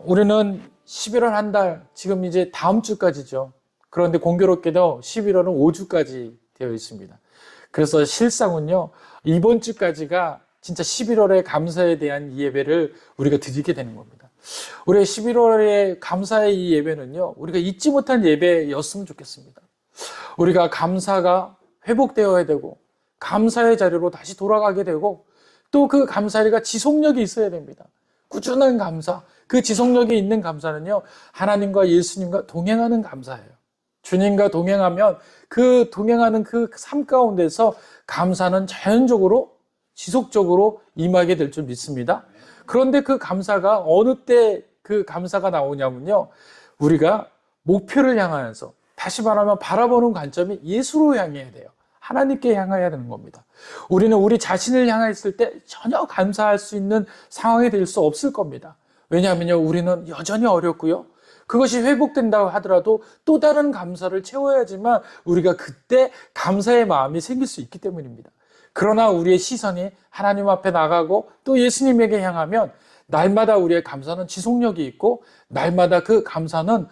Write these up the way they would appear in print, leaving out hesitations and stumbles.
우리는 11월 한 달, 지금 이제 다음 주까지죠. 그런데 공교롭게도 11월은 5주까지 되어 있습니다. 그래서 실상은요, 이번 주까지가 진짜 11월의 감사에 대한 이 예배를 우리가 드리게 되는 겁니다. 우리 11월의 감사의 이 예배는요, 우리가 잊지 못한 예배였으면 좋겠습니다. 우리가 감사가 회복되어야 되고, 감사의 자리로 다시 돌아가게 되고, 또 그 감사리가 지속력이 있어야 됩니다. 꾸준한 감사, 그 지속력이 있는 감사는요, 하나님과 예수님과 동행하는 감사예요. 주님과 동행하면 그 동행하는 그 삶 가운데서 감사는 자연적으로 지속적으로 임하게 될 줄 믿습니다. 그런데 그 감사가 어느 때 그 감사가 나오냐면요, 우리가 목표를 향하여서, 다시 말하면 바라보는 관점이 예수로 향해야 돼요. 하나님께 향해야 되는 겁니다. 우리는 우리 자신을 향했을 때 전혀 감사할 수 있는 상황이 될 수 없을 겁니다. 왜냐하면요, 우리는 여전히 어렵고요, 그것이 회복된다고 하더라도 또 다른 감사를 채워야지만 우리가 그때 감사의 마음이 생길 수 있기 때문입니다. 그러나 우리의 시선이 하나님 앞에 나가고 또 예수님에게 향하면 날마다 우리의 감사는 지속력이 있고, 날마다 그 감사는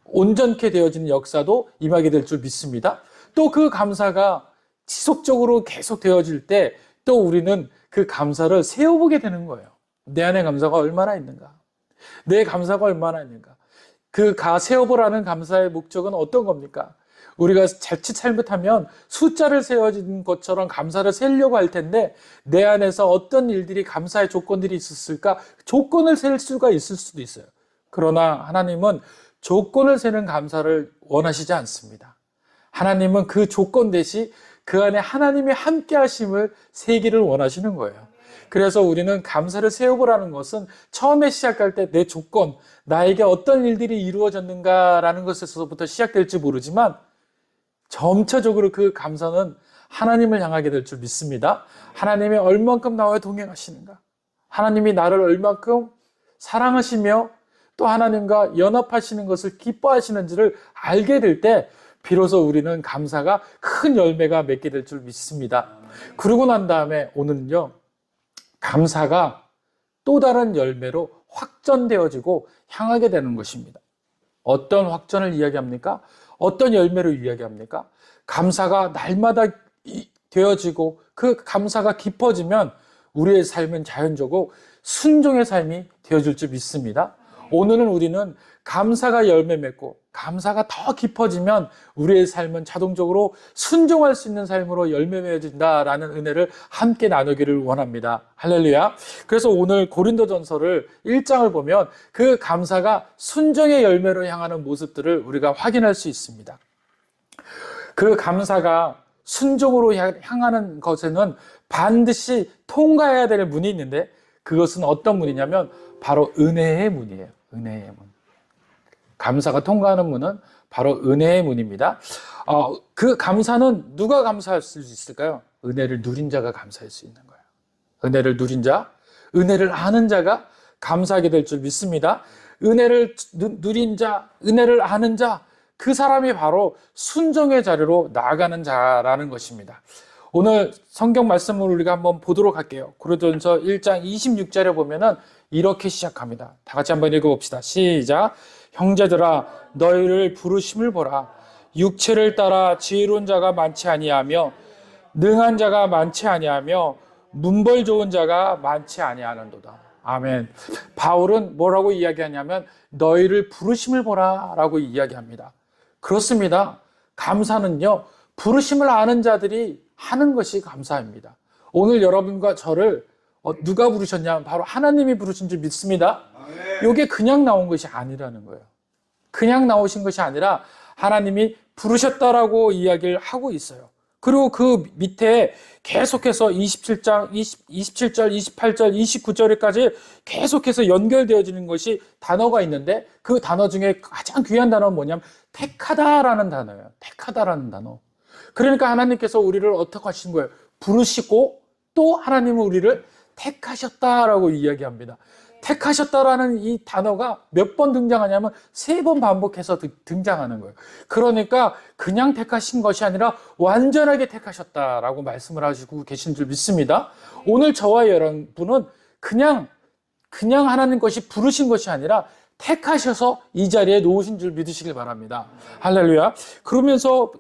온전케 되어지는 역사도 임하게 될 줄 믿습니다. 또 그 감사가 지속적으로 계속 되어질 때 또 우리는 그 감사를 세워보게 되는 거예요. 내 안에 감사가 얼마나 있는가? 내 감사가 얼마나 있는가? 그 세워보라는 감사의 목적은 어떤 겁니까? 우리가 자칫 잘못하면 숫자를 세워진 것처럼 감사를 세려고 할 텐데, 내 안에서 어떤 일들이 감사의 조건들이 있었을까? 조건을 셀 수가 있을 수도 있어요. 그러나 하나님은 조건을 세는 감사를 원하시지 않습니다. 하나님은 그 조건 대신 그 안에 하나님의 함께 하심을 세기를 원하시는 거예요. 그래서 우리는 감사를 세워보라는 것은 처음에 시작할 때 내 조건, 나에게 어떤 일들이 이루어졌는가라는 것에서부터 시작될지 모르지만 점차적으로 그 감사는 하나님을 향하게 될 줄 믿습니다. 하나님이 얼만큼 나와 동행하시는가? 하나님이 나를 얼만큼 사랑하시며 또 하나님과 연합하시는 것을 기뻐하시는지를 알게 될 때 비로소 우리는 감사가 큰 열매가 맺게 될 줄 믿습니다. 그러고 난 다음에 오늘은요, 감사가 또 다른 열매로 확전되어지고 향하게 되는 것입니다. 어떤 확전을 이야기합니까? 어떤 열매를 이야기합니까? 감사가 날마다 되어지고 그 감사가 깊어지면 우리의 삶은 자연적으로 순종의 삶이 되어질 줄 믿습니다. 오늘은 우리는 감사가 열매 맺고 감사가 더 깊어지면 우리의 삶은 자동적으로 순종할 수 있는 삶으로 열매 맺어진다라는 은혜를 함께 나누기를 원합니다. 할렐루야. 그래서 오늘 고린도전서를 1장을 보면 그 감사가 순종의 열매로 향하는 모습들을 우리가 확인할 수 있습니다. 그 감사가 순종으로 향하는 것에는 반드시 통과해야 될 문이 있는데, 그것은 어떤 문이냐면 바로 은혜의 문이에요. 은혜의 문. 감사가 통과하는 문은 바로 은혜의 문입니다. 그 감사는 누가 감사할 수 있을까요? 은혜를 누린 자가 감사할 수 있는 거예요. 은혜를 누린 자, 은혜를 아는 자가 감사하게 될 줄 믿습니다. 은혜를 누린 자, 은혜를 아는 자, 그 사람이 바로 순종의 자리로 나아가는 자라는 것입니다. 오늘 성경 말씀을 우리가 한번 보도록 할게요. 고린도전서 1장 26절에 보면은 이렇게 시작합니다. 다 같이 한번 읽어봅시다. 시작. 형제들아, 너희를 부르심을 보라. 육체를 따라 지혜로운 자가 많지 아니하며 능한 자가 많지 아니하며 문벌 좋은 자가 많지 아니하는도다. 아멘. 바울은 뭐라고 이야기하냐면 너희를 부르심을 보라 라고 이야기합니다. 그렇습니다. 감사는요, 부르심을 아는 자들이 하는 것이 감사입니다. 오늘 여러분과 저를 누가 부르셨냐? 바로 하나님이 부르신 줄 믿습니다. 이게 그냥 나온 것이 아니라는 거예요. 그냥 나오신 것이 아니라 하나님이 부르셨다라고 이야기를 하고 있어요. 그리고 그 밑에 계속해서 27절, 28절, 29절까지 계속해서 연결되어지는 것이 단어가 있는데, 그 단어 중에 가장 귀한 단어는 뭐냐면 택하다라는 단어예요. 택하다라는 단어. 그러니까 하나님께서 우리를 어떻게 하신 거예요? 부르시고 또 하나님은 우리를 택하셨다라고 이야기합니다. 택하셨다라는 이 단어가 몇 번 등장하냐면 3번 반복해서 등장하는 거예요. 그러니까 그냥 택하신 것이 아니라 완전하게 택하셨다라고 말씀을 하시고 계신 줄 믿습니다. 오늘 저와 여러분은 그냥 그냥 하나님 것이 부르신 것이 아니라 택하셔서 이 자리에 놓으신 줄 믿으시길 바랍니다. 할렐루야. 그러면서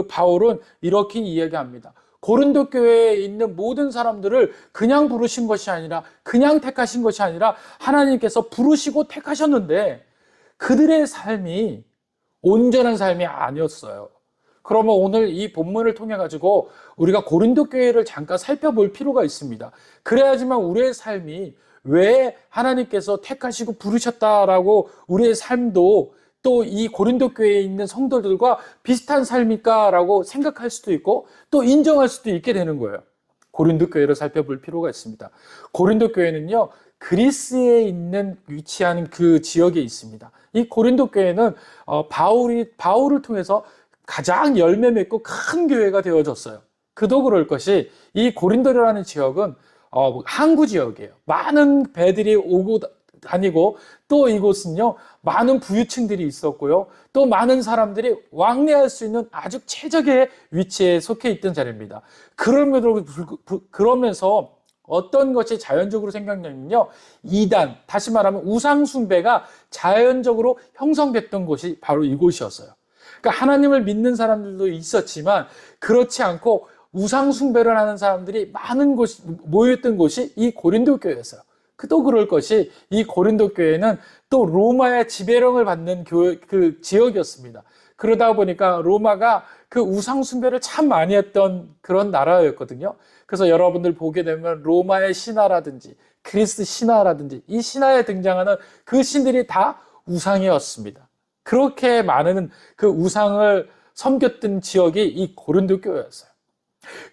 바울은 이렇게 이야기합니다. 고린도 교회에 있는 모든 사람들을 그냥 부르신 것이 아니라, 그냥 택하신 것이 아니라 하나님께서 부르시고 택하셨는데 그들의 삶이 온전한 삶이 아니었어요. 그러면 오늘 이 본문을 통해 가지고 우리가 고린도 교회를 잠깐 살펴볼 필요가 있습니다. 그래야지만 우리의 삶이 왜 하나님께서 택하시고 부르셨다라고 우리의 삶도 또 이 고린도 교회에 있는 성도들과 비슷한 삶일까라고 생각할 수도 있고 또 인정할 수도 있게 되는 거예요. 고린도 교회를 살펴볼 필요가 있습니다. 고린도 교회는요, 그리스에 위치한 그 지역에 있습니다. 이 고린도 교회는 바울을 통해서 가장 열매 맺고 큰 교회가 되어졌어요. 그도 그럴 것이 이 고린도라는 지역은 항구 지역이에요. 많은 배들이 오고 다니고 또 이곳은요, 많은 부유층들이 있었고요. 또 많은 사람들이 왕래할 수 있는 아주 최적의 위치에 속해 있던 자리입니다. 그러면서 어떤 것이 자연적으로 생겼냐면요, 이단, 다시 말하면 우상숭배가 자연적으로 형성됐던 곳이 바로 이곳이었어요. 그러니까 하나님을 믿는 사람들도 있었지만 그렇지 않고 우상숭배를 하는 사람들이 많은 곳이 모였던 곳이 이 고린도 교회였어요. 또 그럴 것이 이 고린도 교회는 또 로마의 지배령을 받는 그 지역이었습니다. 그러다 보니까 로마가 그 우상숭배를 참 많이 했던 그런 나라였거든요. 그래서 여러분들 보게 되면 로마의 신화라든지 그리스 신화라든지 이 신화에 등장하는 그 신들이 다 우상이었습니다. 그렇게 많은 그 우상을 섬겼던 지역이 이 고린도 교회였어요.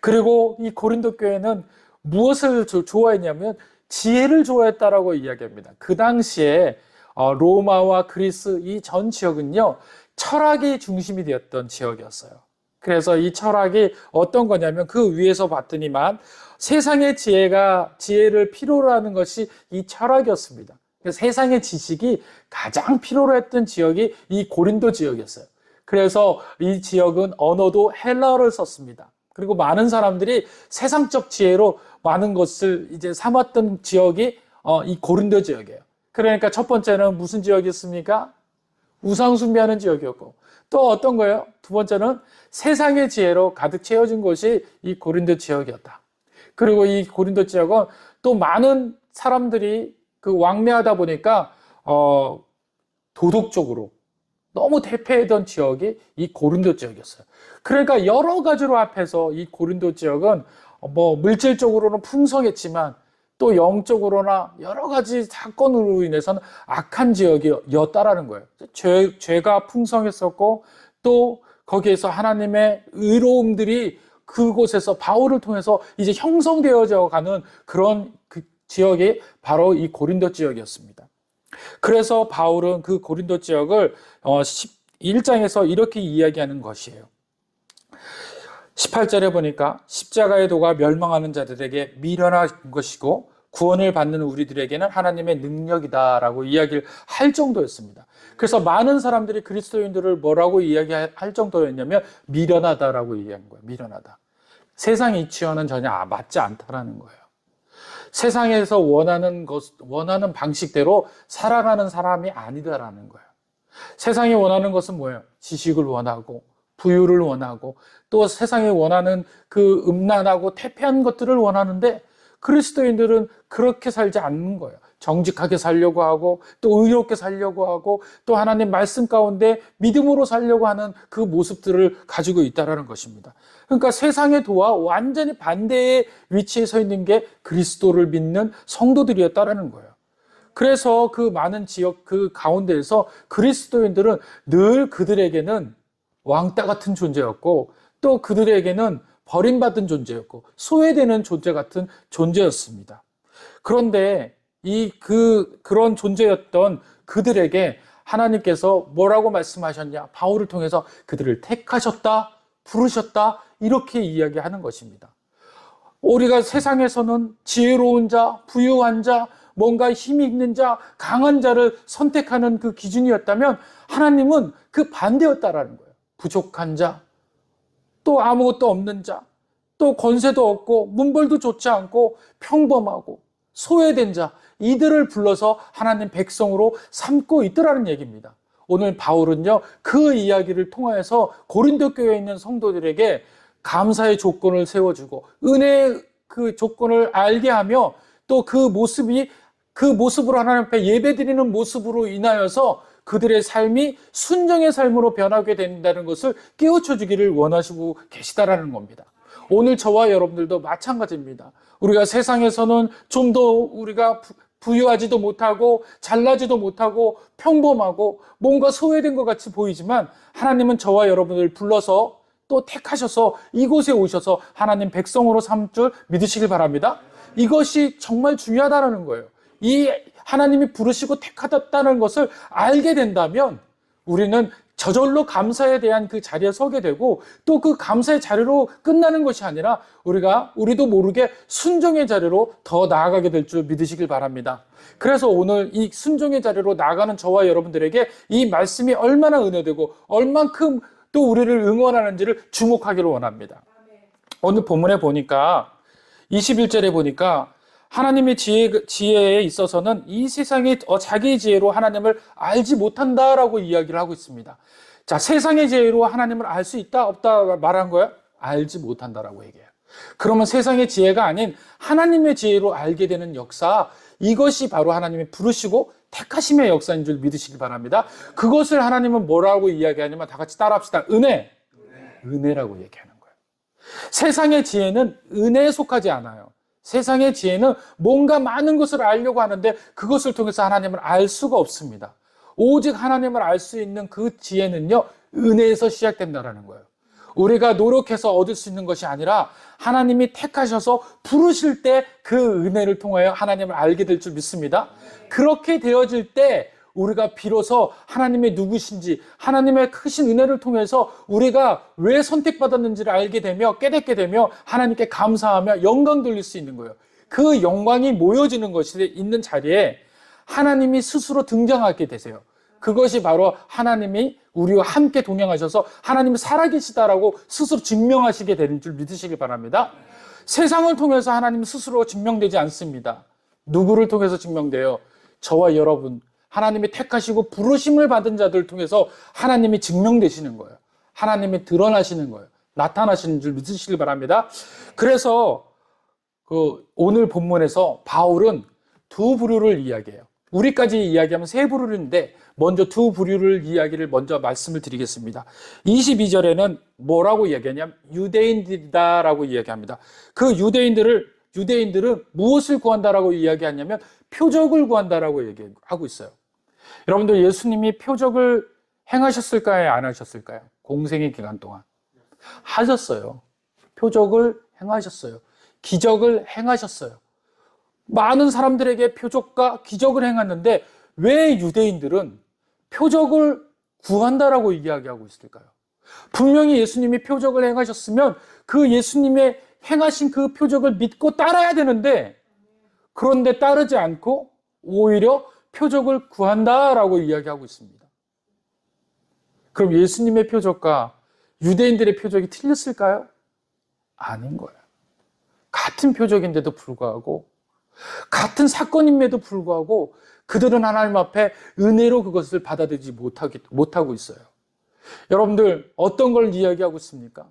그리고 이 고린도 교회는 무엇을 좋아했냐면 지혜를 좋아했다라고 이야기합니다. 그 당시에 로마와 그리스 이 전 지역은요, 철학이 중심이 되었던 지역이었어요. 그래서 이 철학이 어떤 거냐면 그 위에서 봤더니만 세상의 지혜를 필요로 하는 것이 이 철학이었습니다. 세상의 지식이 가장 필요로 했던 지역이 이 고린도 지역이었어요. 그래서 이 지역은 언어도 헬라어를 썼습니다. 그리고 많은 사람들이 세상적 지혜로 많은 것을 이제 삼았던 지역이 이 고린도 지역이에요. 그러니까 첫 번째는 무슨 지역이었습니까? 우상숭배하는 지역이었고, 또 어떤 거예요? 두 번째는 세상의 지혜로 가득 채워진 곳이 이 고린도 지역이었다. 그리고 이 고린도 지역은 또 많은 사람들이 그 왕래하다 보니까 도덕적으로 너무 대패했던 지역이 이 고린도 지역이었어요. 그러니까 여러 가지로 합해서 이 고린도 지역은 물질적으로는 풍성했지만 또 영적으로나 여러 가지 사건으로 인해서는 악한 지역이었다라는 거예요. 죄가 풍성했었고 또 거기에서 하나님의 의로움들이 그곳에서 바울을 통해서 이제 형성되어져 가는 그런 그 지역이 바로 이 고린도 지역이었습니다. 그래서 바울은 그 고린도 지역을 1장에서 이렇게 이야기하는 것이에요. 18절에 보니까 십자가의 도가 멸망하는 자들에게 미련한 것이고 구원을 받는 우리들에게는 하나님의 능력이다라고 이야기를 할 정도였습니다. 그래서 많은 사람들이 그리스도인들을 뭐라고 이야기할 정도였냐면 미련하다라고 이야기한 거예요. 미련하다. 세상 이치와는 전혀 맞지 않다라는 거예요. 세상에서 원하는 방식대로 살아가는 사람이 아니다라는 거예요. 세상이 원하는 것은 뭐예요? 지식을 원하고 부유를 원하고 또 세상이 원하는 그 음란하고 태폐한 것들을 원하는데 그리스도인들은 그렇게 살지 않는 거예요. 정직하게 살려고 하고 또 의롭게 살려고 하고 또 하나님 말씀 가운데 믿음으로 살려고 하는 그 모습들을 가지고 있다는 것입니다. 그러니까 세상의 도와 완전히 반대의 위치에 서 있는 게 그리스도를 믿는 성도들이었다는 거예요. 그래서 그 많은 지역 그 가운데에서 그리스도인들은 늘 그들에게는 왕따 같은 존재였고 또 그들에게는 버림받은 존재였고 소외되는 존재 같은 존재였습니다. 그런데 그런 존재였던 그들에게 하나님께서 뭐라고 말씀하셨냐? 바울을 통해서 그들을 택하셨다, 부르셨다, 이렇게 이야기하는 것입니다. 우리가 세상에서는 지혜로운 자, 부유한 자, 뭔가 힘이 있는 자, 강한 자를 선택하는 그 기준이었다면 하나님은 그 반대였다라는 거예요. 부족한 자, 또 아무것도 없는 자, 또 권세도 없고 문벌도 좋지 않고 평범하고 소외된 자, 이들을 불러서 하나님 백성으로 삼고 있더라는 얘기입니다. 오늘 바울은요, 그 이야기를 통하여서 고린도 교회에 있는 성도들에게 감사의 조건을 세워주고 은혜의 그 조건을 알게 하며 또 그 모습으로 하나님 앞에 예배드리는 모습으로 인하여서 그들의 삶이 순종의 삶으로 변하게 된다는 것을 깨우쳐 주기를 원하시고 계시다라는 겁니다. 오늘 저와 여러분들도 마찬가지입니다. 우리가 세상에서는 좀 더 우리가 부유하지도 못하고 잘나지도 못하고 평범하고 뭔가 소외된 것 같이 보이지만 하나님은 저와 여러분을 불러서 또 택하셔서 이곳에 오셔서 하나님 백성으로 삼을 줄 믿으시길 바랍니다. 이것이 정말 중요하다는 거예요. 이 하나님이 부르시고 택하셨다는 것을 알게 된다면 우리는 저절로 감사에 대한 그 자리에 서게 되고 또 그 감사의 자리로 끝나는 것이 아니라 우리도 모르게 순종의 자리로 더 나아가게 될 줄 믿으시길 바랍니다. 그래서 오늘 이 순종의 자리로 나아가는 저와 여러분들에게 이 말씀이 얼마나 은혜되고 얼만큼 또 우리를 응원하는지를 주목하기를 원합니다. 오늘 본문에 보니까 21절에 보니까 하나님의 지혜에 있어서는 이 세상이 자기의 지혜로 하나님을 알지 못한다라고 이야기를 하고 있습니다. 자, 세상의 지혜로 하나님을 알 수 있다 없다 말한 거야? 알지 못한다라고 얘기해요. 그러면 세상의 지혜가 아닌 하나님의 지혜로 알게 되는 역사, 이것이 바로 하나님이 부르시고 택하심의 역사인 줄 믿으시기 바랍니다. 그것을 하나님은 뭐라고 이야기하냐면 다 같이 따라합시다. 은혜라고 얘기하는 거예요. 세상의 지혜는 은혜에 속하지 않아요. 세상의 지혜는 뭔가 많은 것을 알려고 하는데 그것을 통해서 하나님을 알 수가 없습니다. 오직 하나님을 알 수 있는 그 지혜는요, 은혜에서 시작된다는 거예요. 우리가 노력해서 얻을 수 있는 것이 아니라 하나님이 택하셔서 부르실 때 그 은혜를 통하여 하나님을 알게 될 줄 믿습니다. 그렇게 되어질 때 우리가 비로소 하나님의 누구신지, 하나님의 크신 은혜를 통해서 우리가 왜 선택받았는지를 알게 되며 깨닫게 되며 하나님께 감사하며 영광 돌릴 수 있는 거예요. 그 영광이 모여지는 것이 있는 자리에 하나님이 스스로 등장하게 되세요. 그것이 바로 하나님이 우리와 함께 동행하셔서 하나님이 살아계시다라고 스스로 증명하시게 되는 줄 믿으시기 바랍니다. 세상을 통해서 하나님 스스로 증명되지 않습니다. 누구를 통해서 증명돼요? 저와 여러분, 하나님이 택하시고 부르심을 받은 자들을 통해서 하나님이 증명되시는 거예요. 하나님이 드러나시는 거예요. 나타나시는 줄 믿으시길 바랍니다. 그래서 오늘 본문에서 바울은 두 부류를 이야기해요. 우리까지 이야기하면 세 부류인데 먼저 두 부류를 이야기를 먼저 말씀을 드리겠습니다. 22절에는 뭐라고 이야기하냐면 유대인들이다라고 이야기합니다. 그 유대인들은 무엇을 구한다라고 이야기하냐면 표적을 구한다라고 얘기하고 있어요. 여러분들 예수님이 표적을 행하셨을까요? 안 하셨을까요? 공생의 기간 동안 하셨어요. 표적을 행하셨어요. 기적을 행하셨어요. 많은 사람들에게 표적과 기적을 행했는데 왜 유대인들은 표적을 구한다라고 이야기하고 있을까요? 분명히 예수님이 표적을 행하셨으면 그 예수님의 행하신 그 표적을 믿고 따라야 되는데 그런데 따르지 않고 오히려 표적을 구한다라고 이야기하고 있습니다. 그럼 예수님의 표적과 유대인들의 표적이 틀렸을까요? 아닌 거예요. 같은 표적인데도 불구하고 같은 사건임에도 불구하고 그들은 하나님 앞에 은혜로 그것을 받아들이지 못하고 있어요. 여러분들 어떤 걸 이야기하고 있습니까?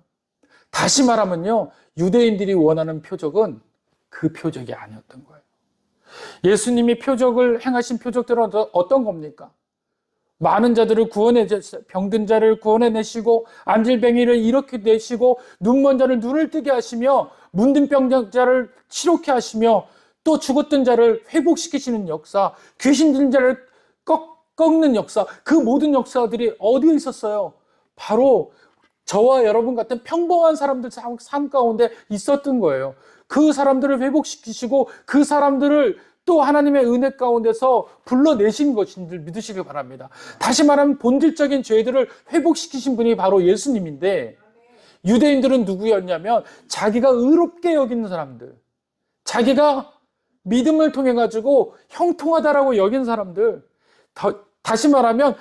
다시 말하면요, 유대인들이 원하는 표적은 그 표적이 아니었던 거예요. 예수님이 표적을 행하신 표적들은 어떤 겁니까? 많은 자들을 병든 자를 구원해내시고 안질뱅이를 일으켜 내시고 눈먼 자를 눈을 뜨게 하시며 문든 병자를 치료케 하시며 또 죽었던 자를 회복시키시는 역사, 귀신 들린 자를 꺾는 역사, 그 모든 역사들이 어디에 있었어요? 바로 저와 여러분 같은 평범한 사람들 삶 가운데 있었던 거예요. 그 사람들을 회복시키시고 그 사람들을 또 하나님의 은혜 가운데서 불러내신 것인 줄 믿으시길 바랍니다. 다시 말하면 본질적인 죄들을 회복시키신 분이 바로 예수님인데 유대인들은 누구였냐면 자기가 의롭게 여기는 사람들, 자기가 믿음을 통해 가지고 형통하다라고 여긴 사람들, 다시 말하면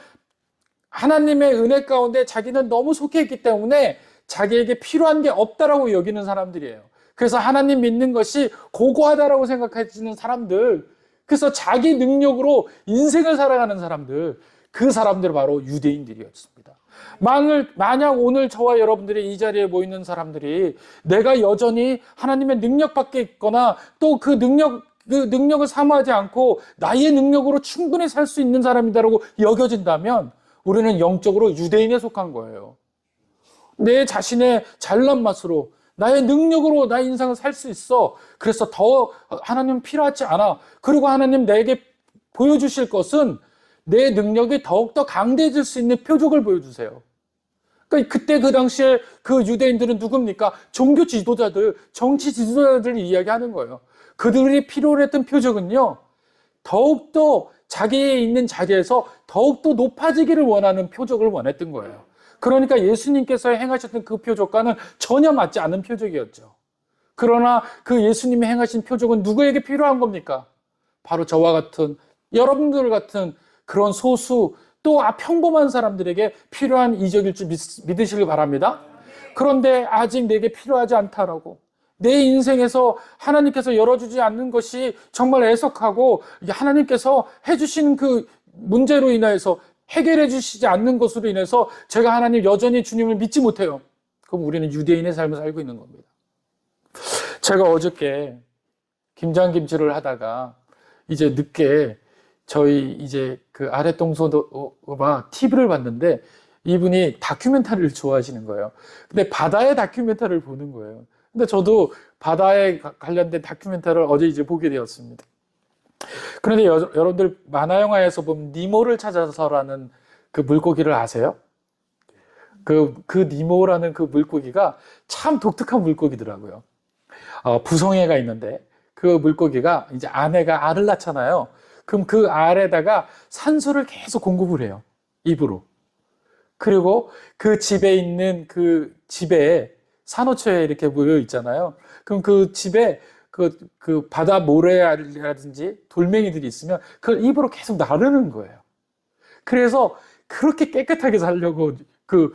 하나님의 은혜 가운데 자기는 너무 속해 있기 때문에 자기에게 필요한 게 없다라고 여기는 사람들이에요. 그래서 하나님 믿는 것이 고고하다라고 생각해지는 사람들, 그래서 자기 능력으로 인생을 살아가는 사람들, 그 사람들이 바로 유대인들이었습니다. 만약 오늘 저와 여러분들이 이 자리에 모이는 사람들이 내가 여전히 하나님의 능력 밖에 있거나 또 그 능력을 사모하지 않고 나의 능력으로 충분히 살 수 있는 사람이다라고 여겨진다면 우리는 영적으로 유대인에 속한 거예요. 내 자신의 잘난 맛으로 나의 능력으로 나의 인생을 살 수 있어. 그래서 더 하나님 필요하지 않아. 그리고 하나님 내게 보여주실 것은 내 능력이 더욱더 강대해질 수 있는 표적을 보여주세요. 그러니까 그때 그 당시에 그 유대인들은 누굽니까? 종교 지도자들, 정치 지도자들을 이야기하는 거예요. 그들이 필요로 했던 표적은요, 더욱더 자기의 있는 자리에서 더욱더 높아지기를 원하는 표적을 원했던 거예요. 그러니까 예수님께서 행하셨던 그 표적과는 전혀 맞지 않는 표적이었죠. 그러나 그 예수님이 행하신 표적은 누구에게 필요한 겁니까? 바로 저와 같은, 여러분들 같은 그런 소수, 또 평범한 사람들에게 필요한 이적일 줄 믿으시길 바랍니다. 그런데 아직 내게 필요하지 않다라고, 내 인생에서 하나님께서 열어주지 않는 것이 정말 애석하고 하나님께서 해주시는 그 문제로 인해서 해결해 주시지 않는 것으로 인해서 제가 하나님 여전히 주님을 믿지 못해요. 그럼 우리는 유대인의 삶을 살고 있는 겁니다. 제가 어저께 김장김치를 하다가 이제 늦게 저희 이제 그 아랫동서가 TV를 봤는데 이분이 다큐멘터리를 좋아하시는 거예요. 근데 바다의 다큐멘터리를 보는 거예요. 근데 저도 바다에 관련된 다큐멘터리를 어제 이제 보게 되었습니다. 그런데 여러분들 만화 영화에서 보면 니모를 찾아서라는 그 물고기를 아세요? 그 니모라는 그 물고기가 참 독특한 물고기더라고요. 부성애가 있는데 그 물고기가 이제 아내가 알을 낳잖아요. 그럼 그 알에다가 산소를 계속 공급을 해요. 입으로. 그리고 그 집에 있는 그 집에 산호초에 이렇게 모여 있잖아요. 그럼 그 집에 그 바다 모래라든지 돌멩이들이 있으면 그걸 입으로 계속 나르는 거예요. 그래서 그렇게 깨끗하게 살려고 그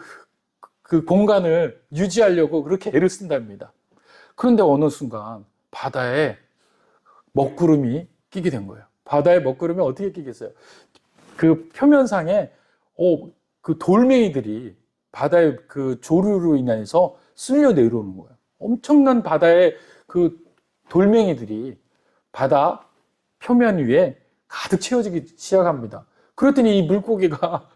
공간을 유지하려고 그렇게 애를 쓴답니다. 그런데 어느 순간 바다에 먹구름이 끼게 된 거예요. 바다에 먹구름이 어떻게 끼겠어요? 그 표면상에 그 돌멩이들이 바다의 그 조류로 인해서 쓸려 내려오는 거예요. 엄청난 바다의 그 돌멩이들이 바다 표면 위에 가득 채워지기 시작합니다. 그랬더니 이 물고기가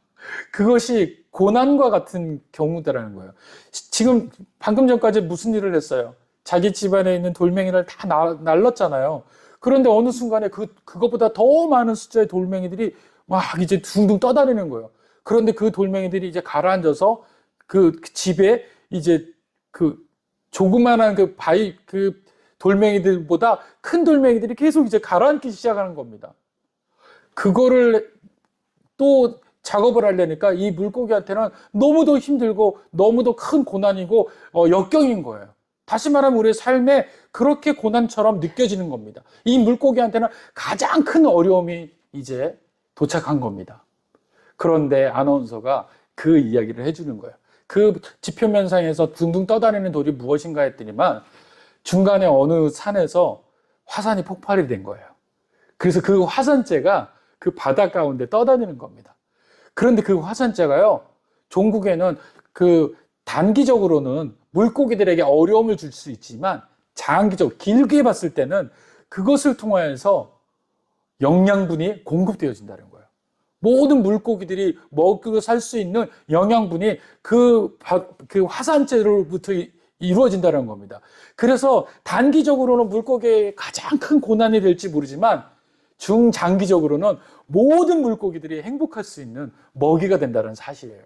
그것이 고난과 같은 경우다라는 거예요. 지금 방금 전까지 무슨 일을 했어요? 자기 집안에 있는 돌멩이를 다 날랐잖아요. 그런데 어느 순간에 그것보다 더 많은 숫자의 돌멩이들이 막 이제 둥둥 떠다니는 거예요. 그런데 그 돌멩이들이 이제 가라앉아서 그 집에 이제 그 조그만한 그 돌멩이들보다 큰 돌멩이들이 계속 이제 가라앉기 시작하는 겁니다. 그거를 또 작업을 하려니까 이 물고기한테는 너무도 힘들고 너무도 큰 고난이고 역경인 거예요. 다시 말하면 우리의 삶에 그렇게 고난처럼 느껴지는 겁니다. 이 물고기한테는 가장 큰 어려움이 이제 도착한 겁니다. 그런데 아나운서가 그 이야기를 해주는 거예요. 그 지표면상에서 둥둥 떠다니는 돌이 무엇인가 했더니만 중간에 어느 산에서 화산이 폭발이 된 거예요. 그래서 그 화산재가 그 바다 가운데 떠다니는 겁니다. 그런데 그 화산재가요, 종국에는 그 단기적으로는 물고기들에게 어려움을 줄 수 있지만 장기적, 길게 봤을 때는 그것을 통하여서 영양분이 공급되어진다는 거예요. 모든 물고기들이 먹고 살 수 있는 영양분이 그 화산재로부터 이루어진다는 겁니다. 그래서 단기적으로는 물고기의 가장 큰 고난이 될지 모르지만 중장기적으로는 모든 물고기들이 행복할 수 있는 먹이가 된다는 사실이에요.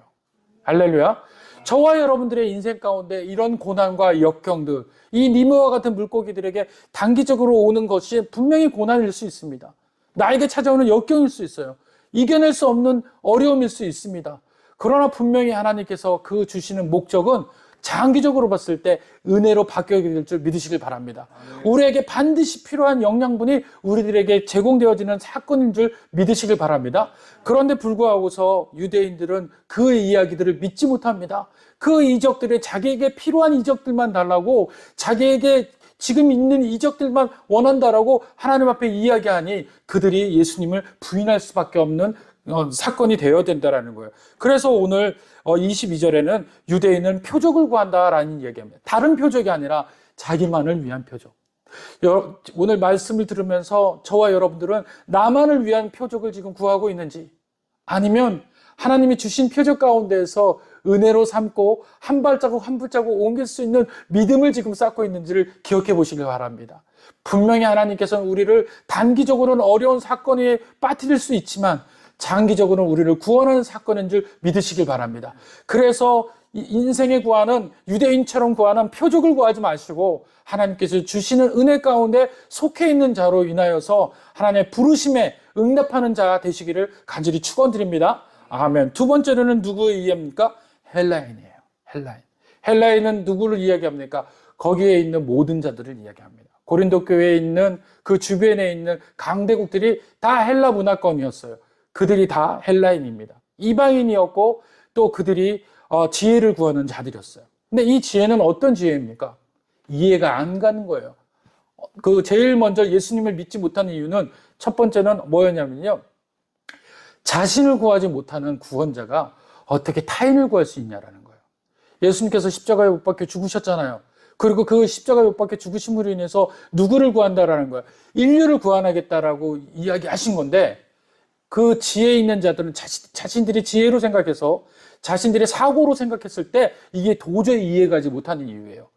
할렐루야. 저와 여러분들의 인생 가운데 이런 고난과 역경들, 이 니모와 같은 물고기들에게 단기적으로 오는 것이 분명히 고난일 수 있습니다. 나에게 찾아오는 역경일 수 있어요. 이겨낼 수 없는 어려움일 수 있습니다. 그러나 분명히 하나님께서 그 주시는 목적은 장기적으로 봤을 때 은혜로 바뀌게 될 줄 믿으시길 바랍니다. 우리에게 반드시 필요한 영양분이 우리들에게 제공되어지는 사건인 줄 믿으시길 바랍니다. 그런데 불구하고서 유대인들은 그 이야기들을 믿지 못합니다. 그 이적들이 자기에게 필요한 이적들만 달라고 자기에게 지금 있는 이적들만 원한다라고 하나님 앞에 이야기하니 그들이 예수님을 부인할 수밖에 없는 사건이 되어야 된다라는 거예요. 그래서 오늘 22절에는 유대인은 표적을 구한다라는 얘기합니다. 다른 표적이 아니라 자기만을 위한 표적. 오늘 말씀을 들으면서 저와 여러분들은 나만을 위한 표적을 지금 구하고 있는지, 아니면 하나님이 주신 표적 가운데에서 은혜로 삼고 한 발자국 한 발자국 옮길 수 있는 믿음을 지금 쌓고 있는지를 기억해 보시길 바랍니다. 분명히 하나님께서는 우리를 단기적으로는 어려운 사건에 빠뜨릴 수 있지만 장기적으로는 우리를 구원하는 사건인 줄 믿으시길 바랍니다. 그래서 인생의 구하는 유대인처럼 구하는 표적을 구하지 마시고 하나님께서 주시는 은혜 가운데 속해 있는 자로 인하여서 하나님의 부르심에 응답하는 자 되시기를 간절히 축원드립니다. 아멘. 두 번째로는 누구의 이해입니까? 헬라인이에요. 헬라인은 누구를 이야기합니까? 거기에 있는 모든 자들을 이야기합니다. 고린도 교회에 있는 그 주변에 있는 강대국들이 다 헬라 문화권이었어요. 그들이 다 헬라인입니다. 이방인이었고 또 그들이 지혜를 구하는 자들이었어요. 근데 이 지혜는 어떤 지혜입니까? 이해가 안 가는 거예요. 제일 먼저 예수님을 믿지 못하는 이유는 첫 번째는 뭐였냐면요. 자신을 구하지 못하는 구원자가 어떻게 타인을 구할 수 있냐라는 거예요. 예수님께서 십자가에 못 박혀 죽으셨잖아요. 그리고 그 십자가에 못 박혀 죽으심으로 인해서 누구를 구한다라는 거예요. 인류를 구원하겠다라고 이야기하신 건데 그 지혜 있는 자들은 자신들이 지혜로 생각해서 자신들의 사고로 생각했을 때 이게 도저히 이해가지 못하는 이유예요.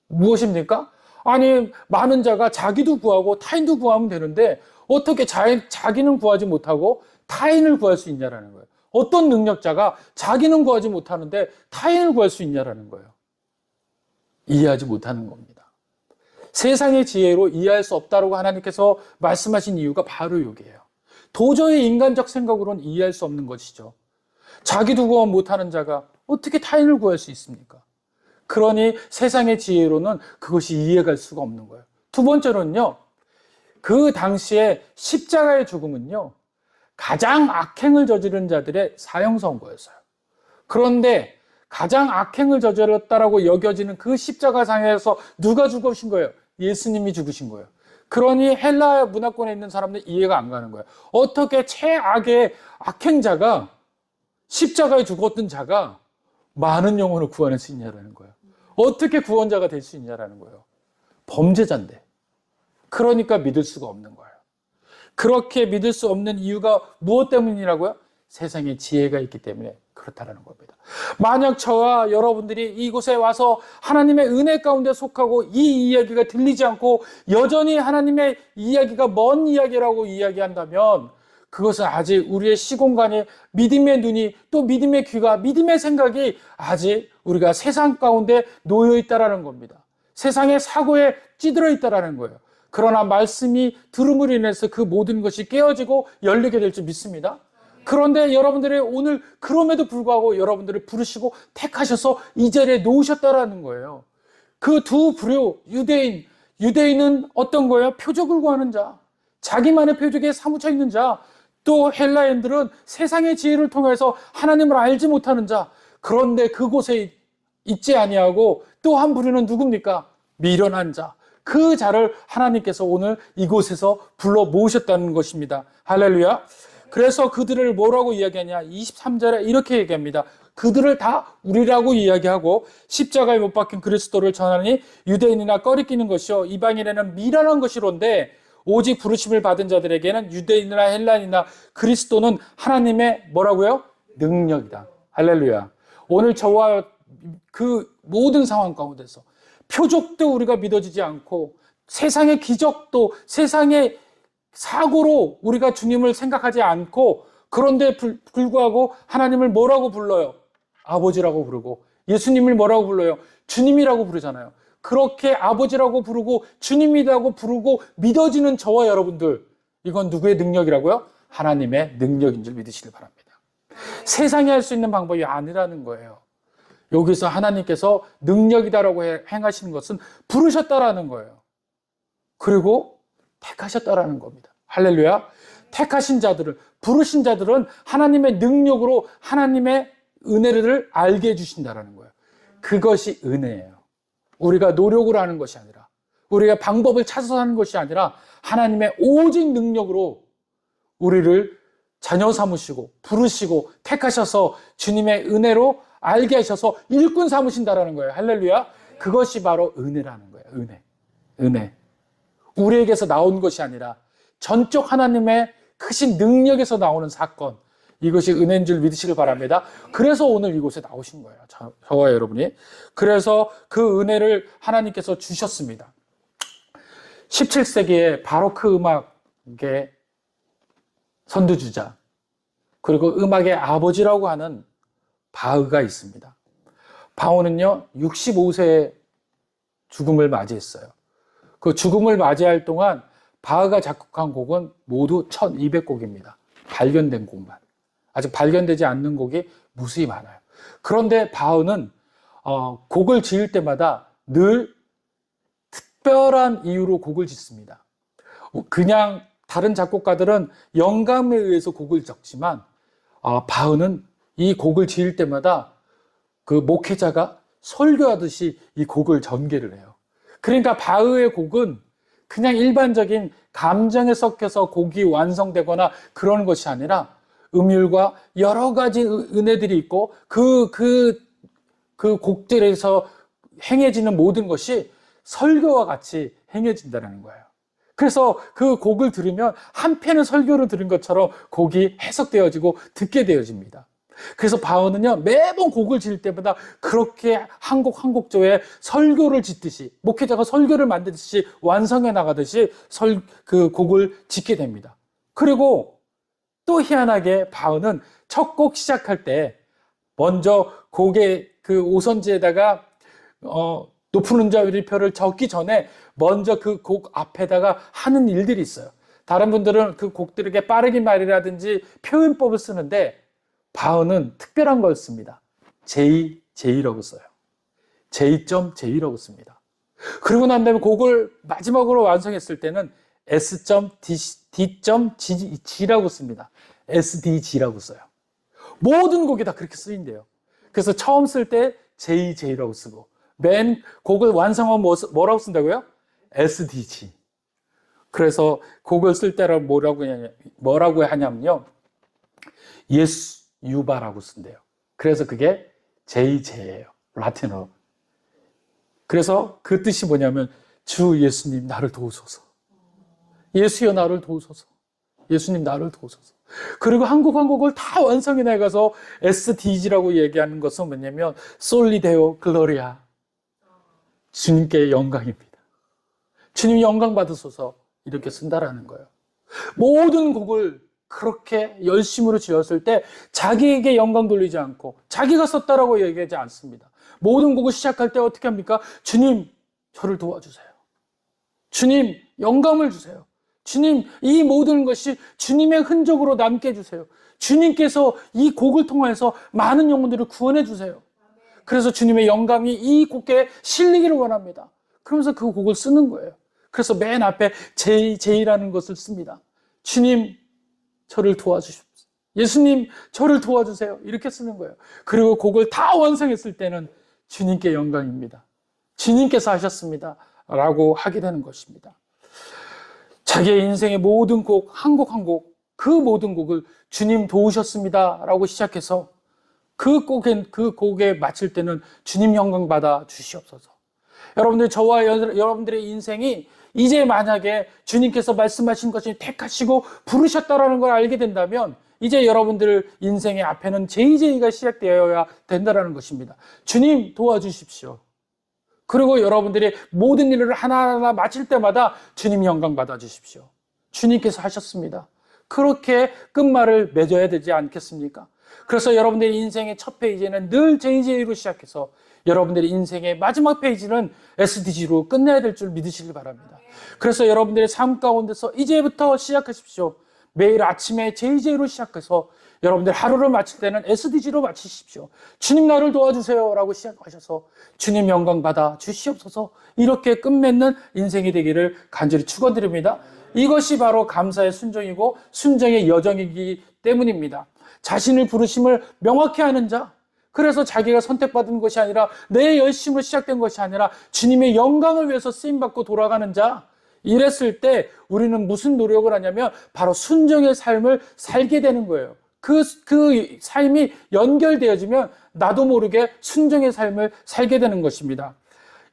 무엇입니까? 아니 많은 자가 자기도 구하고 타인도 구하면 되는데 어떻게 자기는 구하지 못하고 타인을 구할 수 있냐라는 거예요. 어떤 능력자가 자기는 구하지 못하는데 타인을 구할 수 있냐라는 거예요. 이해하지 못하는 겁니다. 세상의 지혜로 이해할 수 없다고 하나님께서 말씀하신 이유가 바로 여기에요. 도저히 인간적 생각으로는 이해할 수 없는 것이죠. 자기도 구원 못하는 자가 어떻게 타인을 구할 수 있습니까? 그러니 세상의 지혜로는 그것이 이해갈 수가 없는 거예요. 두 번째로는요. 그 당시에 십자가의 죽음은요. 가장 악행을 저지른 자들의 사형 선고였어요. 그런데 가장 악행을 저질렀다라고 여겨지는 그 십자가상에서 누가 죽으신 거예요? 예수님이 죽으신 거예요. 그러니 헬라 문화권에 있는 사람들은 이해가 안 가는 거예요. 어떻게 최악의 악행자가 십자가에 죽었던 자가 많은 영혼을 구원할 수 있냐라는 거예요. 어떻게 구원자가 될 수 있냐라는 거예요. 범죄자인데. 그러니까 믿을 수가 없는 거예요. 그렇게 믿을 수 없는 이유가 무엇 때문이라고요? 세상에 지혜가 있기 때문에 그렇다라는 겁니다. 만약 저와 여러분들이 이곳에 와서 하나님의 은혜 가운데 속하고 이 이야기가 들리지 않고 여전히 하나님의 이야기가 먼 이야기라고 이야기한다면 그것은 아직 우리의 시공간에 믿음의 눈이 또 믿음의 귀가 믿음의 생각이 아직 우리가 세상 가운데 놓여 있다라는 겁니다. 세상의 사고에 찌들어 있다라는 거예요. 그러나 말씀이 들음으로 인해서 그 모든 것이 깨어지고 열리게 될 줄 믿습니다. 그런데 여러분들이 오늘 그럼에도 불구하고 여러분들을 부르시고 택하셔서 이 자리에 놓으셨다라는 거예요. 그 두 부류 유대인은 어떤 거예요? 표적을 구하는 자, 자기만의 표적에 사무쳐 있는 자, 또 헬라인들은 세상의 지혜를 통해서 하나님을 알지 못하는 자. 그런데 그곳에 있지 아니하고 또 한 부류는 누굽니까? 미련한 자. 그 자를 하나님께서 오늘 이곳에서 불러 모으셨다는 것입니다. 할렐루야. 그래서 그들을 뭐라고 이야기하냐? 23절에 이렇게 얘기합니다. 그들을 다 우리라고 이야기하고 십자가에 못 박힌 그리스도를 전하니 유대인이나 꺼리끼는 것이요 이방인에는 미련한 것이론데 오직 부르심을 받은 자들에게는 유대인이나 헬라인이나 그리스도는 하나님의 뭐라고요? 능력이다. 할렐루야. 오늘 저와 그 모든 상황 가운데서 표적도 우리가 믿어지지 않고 세상의 기적도 세상의 사고로 우리가 주님을 생각하지 않고 그런데 불구하고 하나님을 뭐라고 불러요? 아버지라고 부르고 예수님을 뭐라고 불러요? 주님이라고 부르잖아요. 그렇게 아버지라고 부르고 주님이라고 부르고 믿어지는 저와 여러분들, 이건 누구의 능력이라고요? 하나님의 능력인 줄 믿으시길 바랍니다. 세상이 할 수 있는 방법이 아니라는 거예요. 여기서 하나님께서 능력이다라고 행하시는 것은 부르셨다라는 거예요. 그리고 택하셨다라는 겁니다. 할렐루야. 택하신 자들을, 부르신 자들은 하나님의 능력으로 하나님의 은혜를 알게 해주신다라는 거예요. 그것이 은혜예요. 우리가 노력을 하는 것이 아니라 우리가 방법을 찾아서 하는 것이 아니라 하나님의 오직 능력으로 우리를 자녀 삼으시고 부르시고 택하셔서 주님의 은혜로 알게 하셔서 일꾼 삼으신다라는 거예요. 할렐루야. 그것이 바로 은혜라는 거예요. 은혜. 우리에게서 나온 것이 아니라 전적 하나님의 크신 능력에서 나오는 사건, 이것이 은혜인 줄 믿으시길 바랍니다. 그래서 오늘 이곳에 나오신 거예요. 저와 여러분이. 그래서 그 은혜를 하나님께서 주셨습니다. 17세기에 바로크 음악의 선두주자, 그리고 음악의 아버지라고 하는 바흐가 있습니다. 바흐는요, 65세에 죽음을 맞이했어요. 그 죽음을 맞이할 동안 바흐가 작곡한 곡은 모두 1200곡입니다. 발견된 곡만. 아직 발견되지 않는 곡이 무수히 많아요. 그런데 바흐는 곡을 지을 때마다 늘 특별한 이유로 곡을 짓습니다. 그냥 다른 작곡가들은 영감에 의해서 곡을 적지만 바흐는 이 곡을 지을 때마다 그 목회자가 설교하듯이 이 곡을 전개를 해요. 그러니까 바흐의 곡은 그냥 일반적인 감정에 섞여서 곡이 완성되거나 그런 것이 아니라 음율과 여러 가지 은혜들이 있고 그 곡들에서 행해지는 모든 것이 설교와 같이 행해진다는 거예요. 그래서 그 곡을 들으면 한편의 설교를 들은 것처럼 곡이 해석되어지고 듣게 되어집니다. 그래서 바흐는요, 매번 곡을 지을 때마다 그렇게 한 곡 한 곡조에 설교를 짓듯이, 목회자가 설교를 만들듯이 완성해 나가듯이 그 곡을 짓게 됩니다. 그리고 또 희한하게 바흐는 첫 곡 시작할 때 먼저 곡의 그 오선지에다가 높은 음자율표를 적기 전에 먼저 그 곡 앞에다가 하는 일들이 있어요. 다른 분들은 그 곡들에게 빠르게 말이라든지 표현법을 쓰는데 바흐는 특별한 걸 씁니다. J라고 써요. J.J라고 씁니다. 그러고 난 다음에 곡을 마지막으로 완성했을 때는 S.D.G라고 씁니다. SDG라고 써요. 모든 곡이 다 그렇게 쓰인대요. 그래서 처음 쓸 때 J라고 쓰고 맨 곡을 완성하면 뭐라고 쓴다고요? SDG. 그래서 곡을 쓸 때는 뭐라고 하냐면요. 예수 유바라고 쓴대요. 그래서 그게 JJ예요. 라틴어로. 그래서 그 뜻이 뭐냐면 주 예수님 나를 도우소서. 예수여 나를 도우소서. 예수님 나를 도우소서. 그리고 한 곡 한 곡을 다 완성해 나가서 SDG라고 얘기하는 것은 뭐냐면 솔리데오 글로리아. 주님께 영광입니다. 주님 영광 받으소서. 이렇게 쓴다라는 거예요. 모든 곡을 그렇게 열심으로 지었을 때 자기에게 영광 돌리지 않고 자기가 썼다라고 얘기하지 않습니다. 모든 곡을 시작할 때 어떻게 합니까? 주님, 저를 도와주세요. 주님, 영광을 주세요. 주님, 이 모든 것이 주님의 흔적으로 남게 해주세요. 주님께서 이 곡을 통해서 많은 영혼들을 구원해 주세요. 그래서 주님의 영광이 이 곡에 실리기를 원합니다. 그러면서 그 곡을 쓰는 거예요. 그래서 맨 앞에 J라는 것을 씁니다. 주님, 저를 도와주십시오. 예수님, 저를 도와주세요. 이렇게 쓰는 거예요. 그리고 곡을 다 완성했을 때는 주님께 영광입니다. 주님께서 하셨습니다. 라고 하게 되는 것입니다. 자기의 인생의 모든 곡, 한 곡 한 곡, 그 모든 곡을 주님 도우셨습니다. 라고 시작해서 그 곡에 마칠 때는 주님 영광 받아 주시옵소서. 여러분들, 저와 여러분들의 인생이 이제 만약에 주님께서 말씀하신 것이 택하시고 부르셨다라는 걸 알게 된다면 이제 여러분들 인생의 앞에는 JJ가 시작되어야 된다라는 것입니다. 주님 도와주십시오. 그리고 여러분들이 모든 일을 하나하나 마칠 때마다 주님 영광 받아주십시오. 주님께서 하셨습니다. 그렇게 끝말을 맺어야 되지 않겠습니까? 그래서 여러분들의 인생의 첫 페이지는 늘 JJ로 시작해서 여러분들의 인생의 마지막 페이지는 SDG로 끝내야 될 줄 믿으시길 바랍니다. 그래서 여러분들의 삶 가운데서 이제부터 시작하십시오. 매일 아침에 JJ로 시작해서 여러분들 하루를 마칠 때는 SDG로 마치십시오. 주님 나를 도와주세요 라고 시작하셔서 주님 영광 받아 주시옵소서. 이렇게 끝맺는 인생이 되기를 간절히 축원드립니다. 이것이 바로 감사의 순종이고 순종의 여정이기 때문입니다. 자신을 부르심을 명확히 아는 자, 그래서 자기가 선택받은 것이 아니라 내 열심으로 시작된 것이 아니라 주님의 영광을 위해서 쓰임받고 돌아가는 자, 이랬을 때 우리는 무슨 노력을 하냐면 바로 순종의 삶을 살게 되는 거예요. 그 삶이 연결되어지면 나도 모르게 순종의 삶을 살게 되는 것입니다.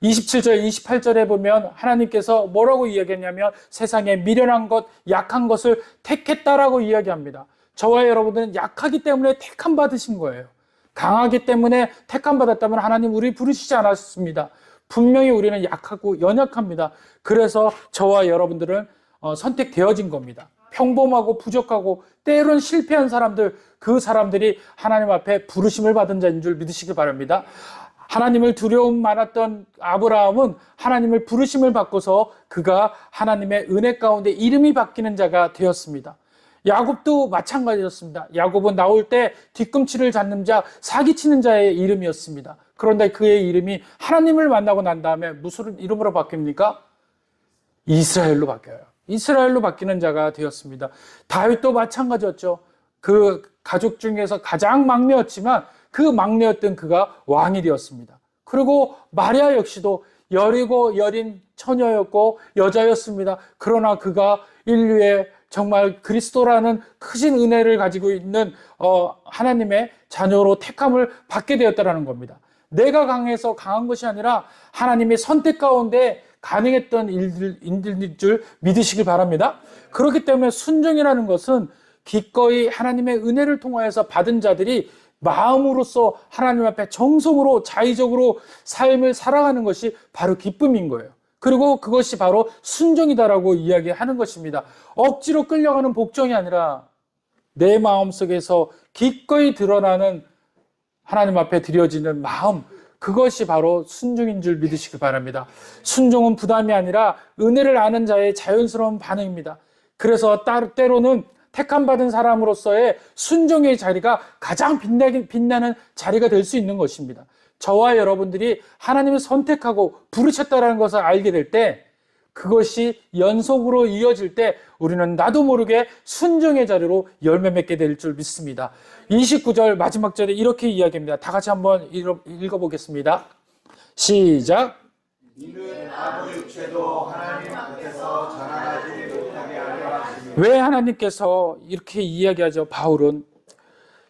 27절, 28절에 보면 하나님께서 뭐라고 이야기했냐면 세상에 미련한 것, 약한 것을 택했다라고 이야기합니다. 저와 여러분들은 약하기 때문에 택함 받으신 거예요. 강하기 때문에 택함 받았다면 하나님 우리 부르시지 않았습니다. 분명히 우리는 약하고 연약합니다. 그래서 저와 여러분들은 선택되어진 겁니다. 평범하고 부족하고 때론 실패한 사람들, 그 사람들이 하나님 앞에 부르심을 받은 자인 줄 믿으시기 바랍니다. 하나님을 두려움 많았던 아브라함은 하나님을 부르심을 받고서 그가 하나님의 은혜 가운데 이름이 바뀌는 자가 되었습니다. 야곱도 마찬가지였습니다. 야곱은 나올 때 뒤꿈치를 잡는 자, 사기치는 자의 이름이었습니다. 그런데 그의 이름이 하나님을 만나고 난 다음에 무슨 이름으로 바뀝니까? 이스라엘로 바뀌어요. 이스라엘로 바뀌는 자가 되었습니다. 다윗도 마찬가지였죠. 그 가족 중에서 가장 막내였지만 그 막내였던 그가 왕이 되었습니다. 그리고 마리아 역시도 여리고 여린 처녀였고 여자였습니다. 그러나 그가 인류의 정말 그리스도라는 크신 은혜를 가지고 있는 하나님의 자녀로 택함을 받게 되었다는 겁니다. 내가 강해서 강한 것이 아니라 하나님의 선택 가운데 가능했던 일들인 줄 믿으시길 바랍니다. 그렇기 때문에 순종이라는 것은 기꺼이 하나님의 은혜를 통하여서 받은 자들이 마음으로써 하나님 앞에 정성으로 자의적으로 삶을 살아가는 것이 바로 기쁨인 거예요. 그리고 그것이 바로 순종이다라고 이야기하는 것입니다. 억지로 끌려가는 복종이 아니라 내 마음속에서 기꺼이 드러나는 하나님 앞에 드려지는 마음, 그것이 바로 순종인 줄 믿으시기 바랍니다. 순종은 부담이 아니라 은혜를 아는 자의 자연스러운 반응입니다. 그래서 때로는 택함받은 사람으로서의 순종의 자리가 가장 빛나는 자리가 될 수 있는 것입니다. 저와 여러분들이 하나님을 선택하고 부르셨다는 것을 알게 될 때, 그것이 연속으로 이어질 때 우리는 나도 모르게 순종의 자리로 열매 맺게 될 줄 믿습니다. 29절 마지막 절에 이렇게 이야기합니다. 다 같이 한번 읽어보겠습니다. 시작. 이는 아무 육체도 하나님 앞에서 자라나지 못하게 하려 하시니. 왜 하나님께서 이렇게 이야기하죠? 바울은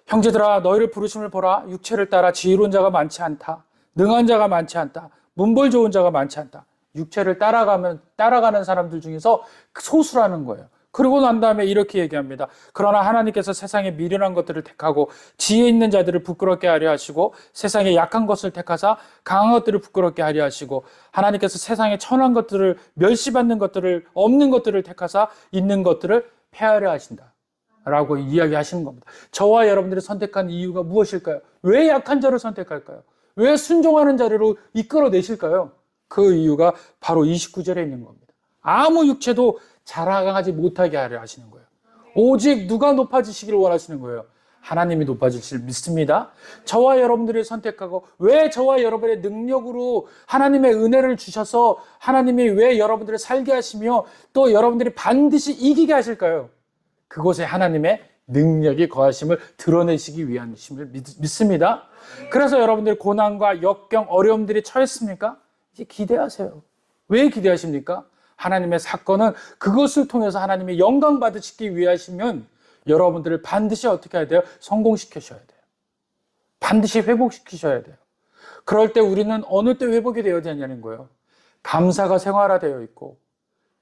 형제들아 너희를 부르심을 보라. 육체를 따라 지혜로운 자가 많지 않다. 능한 자가 많지 않다. 문벌 좋은 자가 많지 않다. 육체를 따라가는 사람들 중에서 소수라는 거예요. 그러고 난 다음에 이렇게 얘기합니다. 그러나 하나님께서 세상에 미련한 것들을 택하고 지혜 있는 자들을 부끄럽게 하려 하시고 세상에 약한 것을 택하사 강한 것들을 부끄럽게 하려 하시고 하나님께서 세상에 천한 것들을 멸시받는 것들을 없는 것들을 택하사 있는 것들을 폐하려 하신다 라고 이야기하시는 겁니다. 저와 여러분들이 선택한 이유가 무엇일까요? 왜 약한 자를 선택할까요? 왜 순종하는 자리로 이끌어내실까요? 그 이유가 바로 29절에 있는 겁니다. 아무 육체도 자라가지 못하게 하려 하시는 거예요. 오직 누가 높아지시기를 원하시는 거예요? 하나님이 높아지실 믿습니다. 저와 여러분들이 선택하고 왜 저와 여러분의 능력으로 하나님의 은혜를 주셔서 하나님이 왜 여러분들을 살게 하시며 또 여러분들이 반드시 이기게 하실까요? 그곳에 하나님의 능력이 거하심을 드러내시기 위함을 믿습니다. 그래서 여러분들 고난과 역경, 어려움들이 처했습니까? 이제 기대하세요. 왜 기대하십니까? 하나님의 사건은 그것을 통해서 하나님의 영광 받으시기 위하시면 여러분들을 반드시 어떻게 해야 돼요? 성공시키셔야 돼요. 반드시 회복시키셔야 돼요. 그럴 때 우리는 어느 때 회복이 되어야 되냐는 거예요. 감사가 생활화되어 있고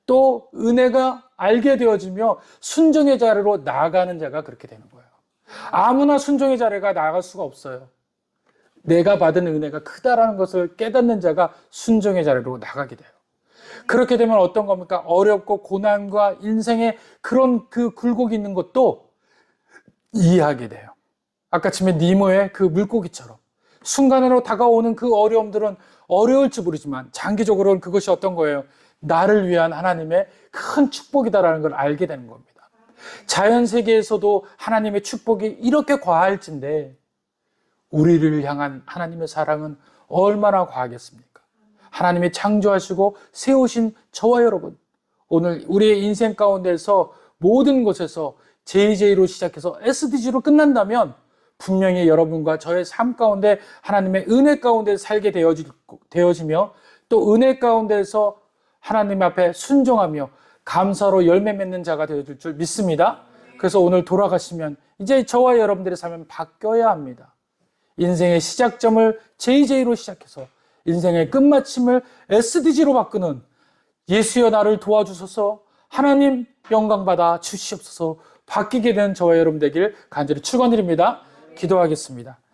또 은혜가 알게 되어지며 순종의 자리로 나아가는 자가 그렇게 되는 거예요. 아무나 순종의 자리가 나아갈 수가 없어요. 내가 받은 은혜가 크다라는 것을 깨닫는 자가 순종의 자리로 나가게 돼요. 그렇게 되면 어떤 겁니까? 어렵고 고난과 인생의 그런 그 굴곡이 있는 것도 이해하게 돼요. 아까 처음에 니모의 그 물고기처럼 순간으로 다가오는 그 어려움들은 어려울지 모르지만 장기적으로는 그것이 어떤 거예요? 나를 위한 하나님의 큰 축복이다라는 걸 알게 되는 겁니다. 자연 세계에서도 하나님의 축복이 이렇게 과할진데 우리를 향한 하나님의 사랑은 얼마나 과하겠습니까? 하나님이 창조하시고 세우신 저와 여러분, 오늘 우리의 인생 가운데서 모든 곳에서 JJ로 시작해서 SDG로 끝난다면 분명히 여러분과 저의 삶 가운데 하나님의 은혜 가운데 살게 되어지며 또 은혜 가운데서 하나님 앞에 순종하며 감사로 열매 맺는 자가 되어질 줄 믿습니다. 그래서 오늘 돌아가시면 이제 저와 여러분들의 삶은 바뀌어야 합니다. 인생의 시작점을 JJ로 시작해서 인생의 끝마침을 SDG로 바꾸는 예수여 나를 도와주소서, 하나님 영광받아 주시옵소서, 바뀌게 된 저와 여러분 되길 간절히 축원드립니다. 기도하겠습니다.